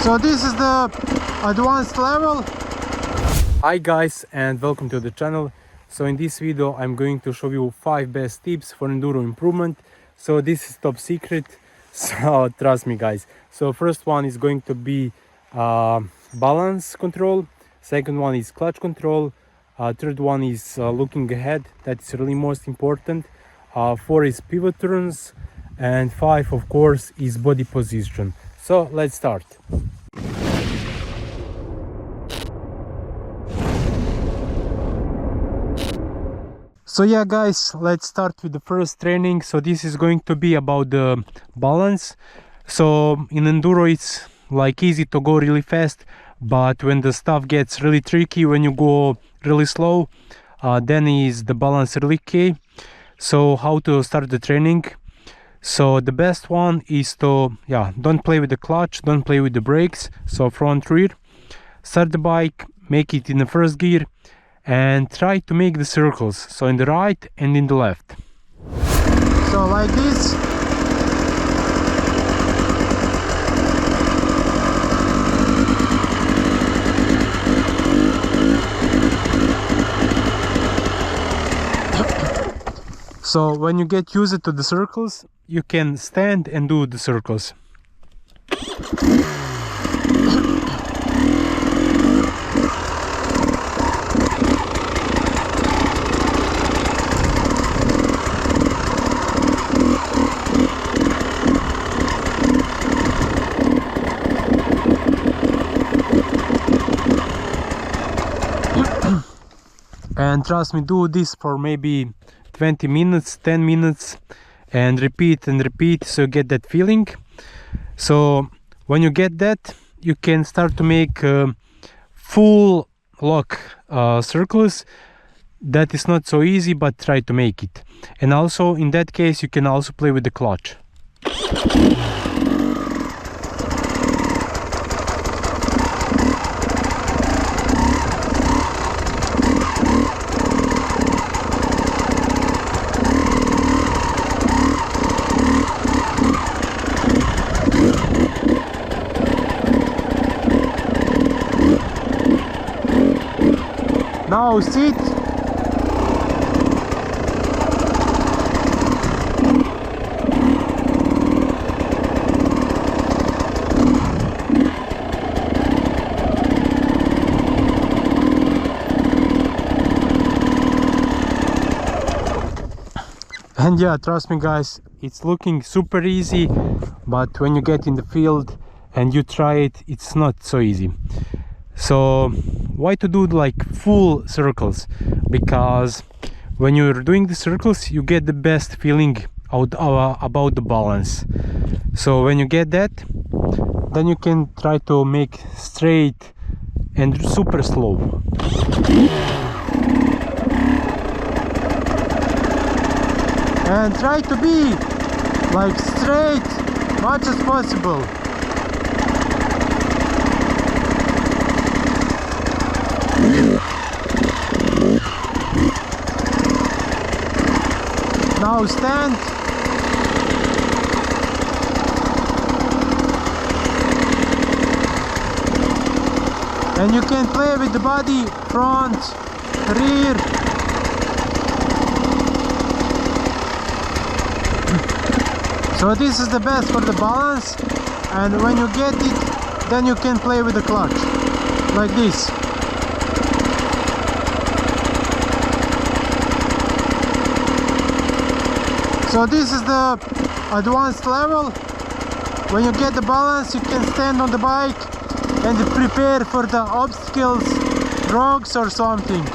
So this is the advanced level. Hi guys and welcome to the channel. So in this video I'm going to show you 5 best tips for enduro improvement. So this is top secret, so trust me guys. So first one is going to be balance control, second one is clutch control, third one is looking ahead, that's really most important, 4 is pivot turns, and 5 of course is body position. So let's start. So yeah guys, let's start with the first training. So this is going to be about the balance. So in enduro it's like easy to go really fast, but when the stuff gets really tricky, when you go really slow, then is the balance really key. So how to start the training? So the best one is to don't play with the clutch, don't play with the brakes, so front rear. Start the bike, make it in the first gear, and try to make the circles, so in the right and in the left. So like this. So when you get used to the circles, you can stand and do the circles. And trust me, do this for maybe 20 minutes, 10 minutes, and repeat, so you get that feeling. So when you get that, you can start to make full lock circles. That is not so easy, but try to make it. And also in that case you can also play with the clutch. Now sit. And yeah, trust me guys, it's looking super easy, but when you get in the field and you try it, it's not so easy. So why to do like full circles? Because when you're doing the circles you get the best feeling about the balance. So when you get that, then you can try to make straight and super slow. And try to be like straight much as possible. Now stand. And you can play with the body, front, rear. So this is the best for the balance, and when you get it, then you can play with the clutch, like this. So this is the advanced level. When you get the balance, you can stand on the bike and prepare for the obstacles, rocks or something.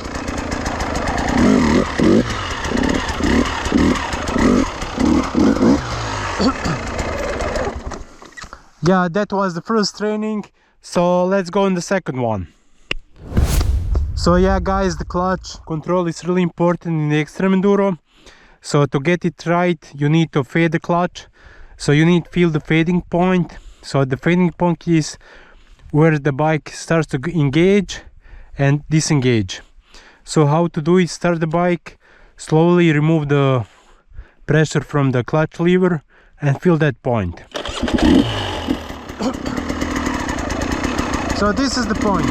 Yeah, that was the first training, so let's go on the second one. So yeah guys, the clutch control is really important in the extreme enduro. So to get it right, you need to fade the clutch. So you need to feel the fading point. So the fading point is where the bike starts to engage and disengage. So how to do it? Start the bike, slowly remove the pressure from the clutch lever and feel that point. So this is the point.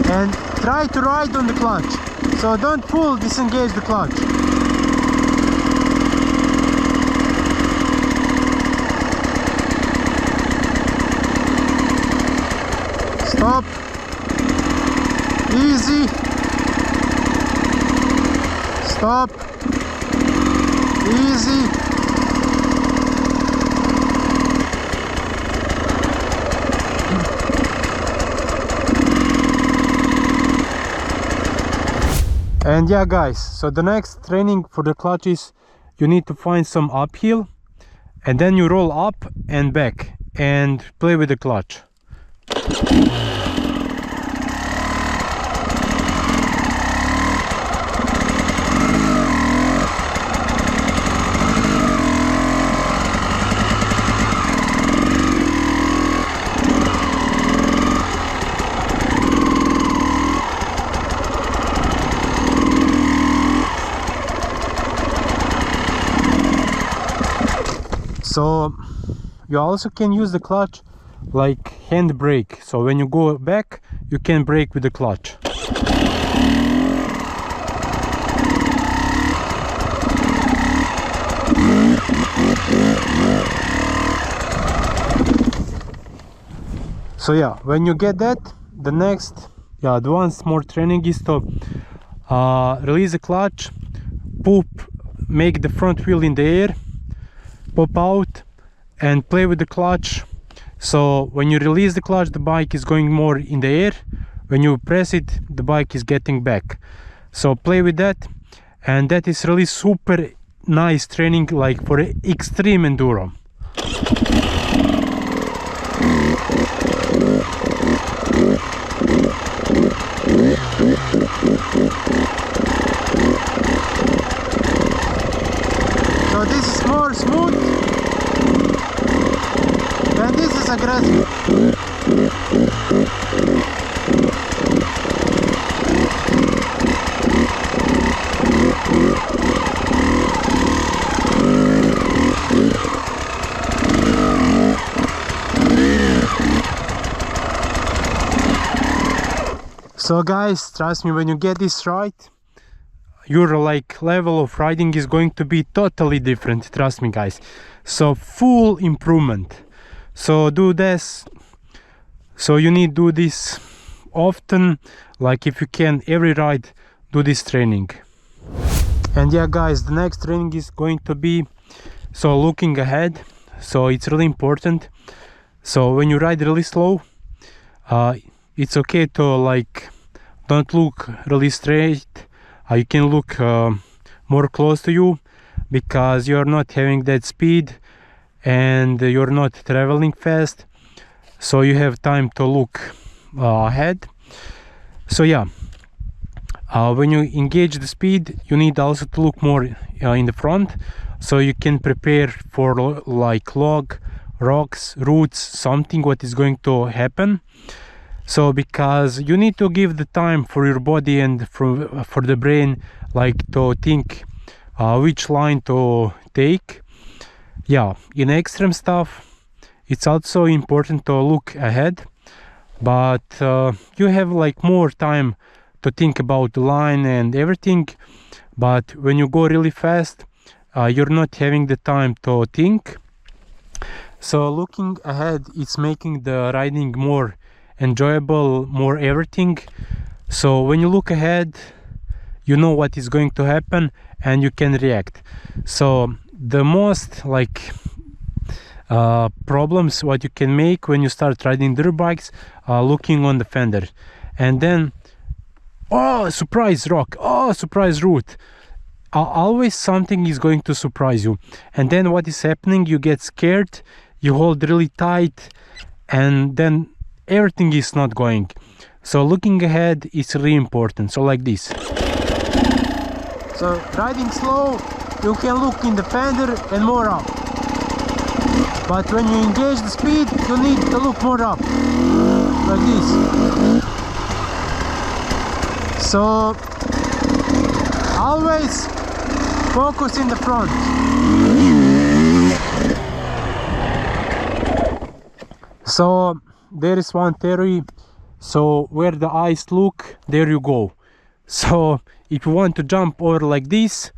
And try to ride on the clutch. So don't full disengage the clutch. Stop. Easy. Stop. Easy. And yeah guys, so the next training for the clutch is you need to find some uphill and then you roll up and back and play with the clutch. So you also can use the clutch like hand brake. So when you go back, you can brake with the clutch. So yeah, when you get that, the next advanced more training is to release the clutch, make the front wheel in the air, pop out and play with the clutch. So when you release the clutch, the bike is going more in the air. When you press it, the bike is getting back. So play with that, and that is really super nice training, like for extreme enduro. So this is more smooth and this is aggressive. So guys, trust me, when you get this right, your like level of riding is going to be totally different, trust me guys. So full improvement. So do this. So you need to do this often, like if you can every ride, do this training. And yeah guys, the next training is going to be so looking ahead. So it's really important. So when you ride really slow, it's okay to like don't look really straight. You can look more close to you, because you're not having that speed and you're not traveling fast, so you have time to look ahead. So yeah, when you engage the speed, you need also to look more in the front, so you can prepare for like log, rocks, roots, something what is going to happen. So because you need to give the time for your body and for the brain, like to think which line to take. Yeah, in extreme stuff it's also important to look ahead, but you have like more time to think about the line and everything. But when you go really fast, you're not having the time to think. So looking ahead, it's making the riding more enjoyable, more everything. So when you look ahead, you know what is going to happen and you can react. So the most like problems what you can make when you start riding dirt bikes, looking on the fender, and then oh, surprise rock, oh, surprise root. Always something is going to surprise you, and then what is happening, you get scared, you hold really tight, and then everything is not going. So looking ahead is really important. So like this. So riding slow, you can look in the fender and more up, but when you engage the speed, you need to look more up, like this. So always focus in the front. So there is one theory, so where the eyes look, there you go. So if you want to jump over like this,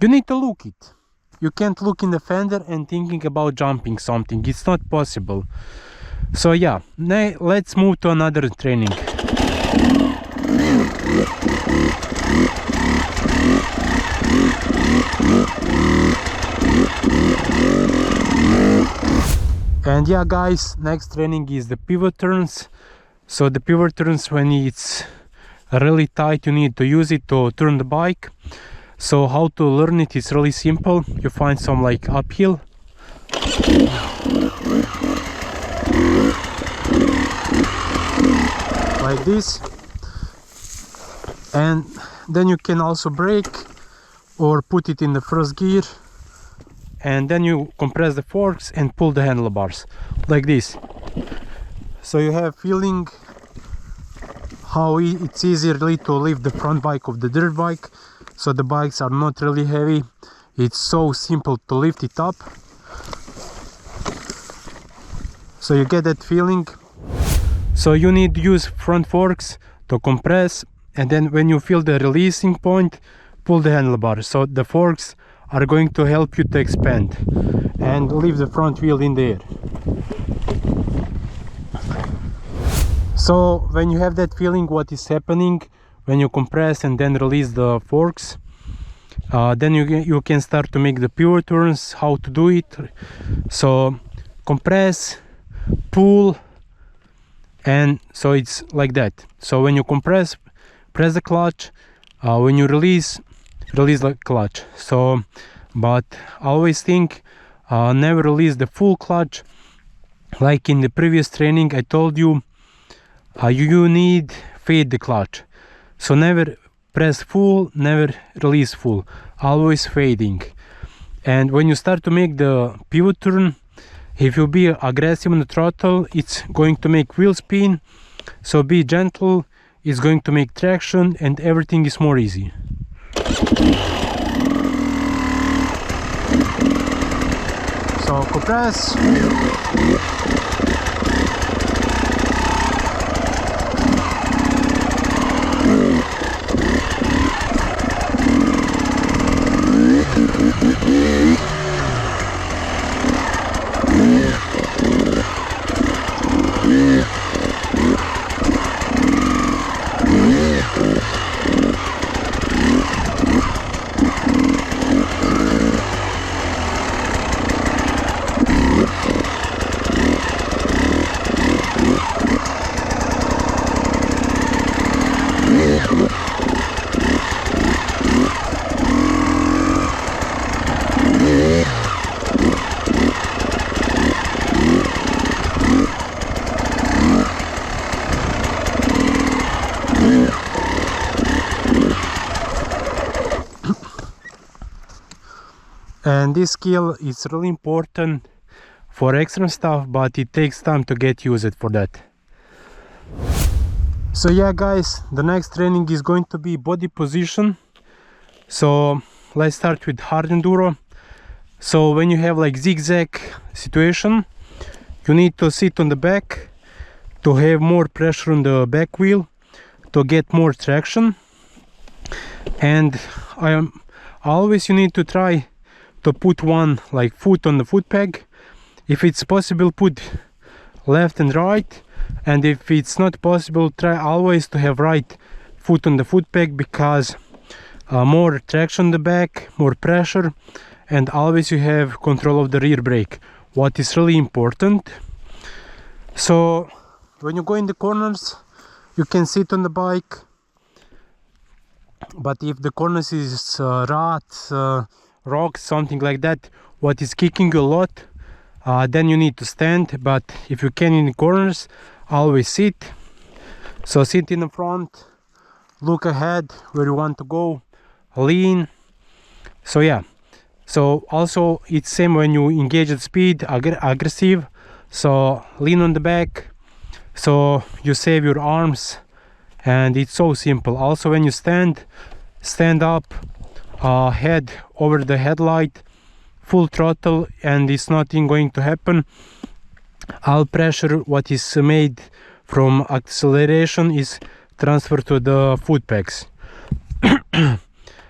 you need to look it. You can't look in the fender and thinking about jumping something, it's not possible. So yeah, now let's move to another training. And yeah guys, next training is the pivot turns. So the pivot turns, when it's really tight, you need to use it to turn the bike. So how to learn it is really simple. You find some like uphill, like this, and then you can also brake or put it in the first gear, and then you compress the forks and pull the handlebars like this. So you have feeling how it's easily to lift the front bike of the dirt bike. So the bikes are not really heavy, it's so simple to lift it up. So you get that feeling. So you need to use front forks to compress, and then when you feel the releasing point, pull the handlebar. So the forks are going to help you to expand and leave the front wheel in the air. So when you have that feeling what is happening when you compress and then release the forks, then you can start to make the pivot turns. How to do it? So compress, pull, and so it's like that. So when you compress, press the clutch, when you release the clutch. So but I always think never release the full clutch. Like in the previous training I told you, you need fade the clutch. So never press full, never release full, always fading. And when you start to make the pivot turn, if you be aggressive on the throttle, it's going to make wheel spin. So be gentle, it's going to make traction, and everything is more easy. So compress. And this skill is really important for extreme stuff, but it takes time to get used for that. So yeah guys, the next training is going to be body position. So let's start with hard enduro. So when you have like zigzag situation, you need to sit on the back to have more pressure on the back wheel to get more traction. And always you need to try to put one like foot on the foot peg. If it's possible, put left and right, and if it's not possible, try always to have right foot on the foot peg, because more traction on the back, more pressure, and always you have control of the rear brake, what is really important. So when you go in the corners, you can sit on the bike, but if the corners is rocks, something like that, what is kicking you a lot, then you need to stand. But if you can in the corners, always sit. So sit in the front, look ahead where you want to go, lean. So yeah, so also it's same when you engage at speed, aggressive. So lean on the back, so you save your arms, and it's so simple. Also when you stand up, head over the headlight, full throttle, and it's nothing going to happen. all pressure what is made from acceleration is transferred to the foot pegs.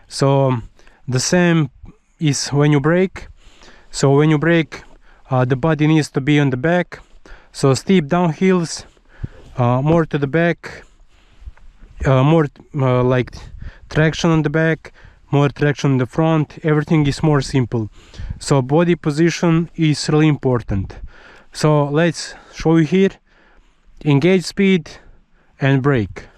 So the same is when you brake. So when you brake, the body needs to be on the back. So steep downhills, more to the back, more like traction on the back, more traction in the front. Everything is more simple. So body position is really important. So let's show you here. Engage speed and brake.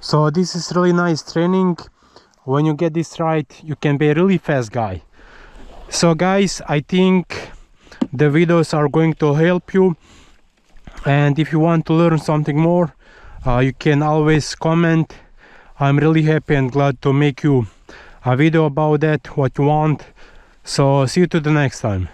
So this is really nice training. When you get this right, you can be a really fast guy. So guys, I think the videos are going to help you, and if you want to learn something more, you can always comment. I'm really happy and glad to make you a video about that, what you want. So see you to the next time.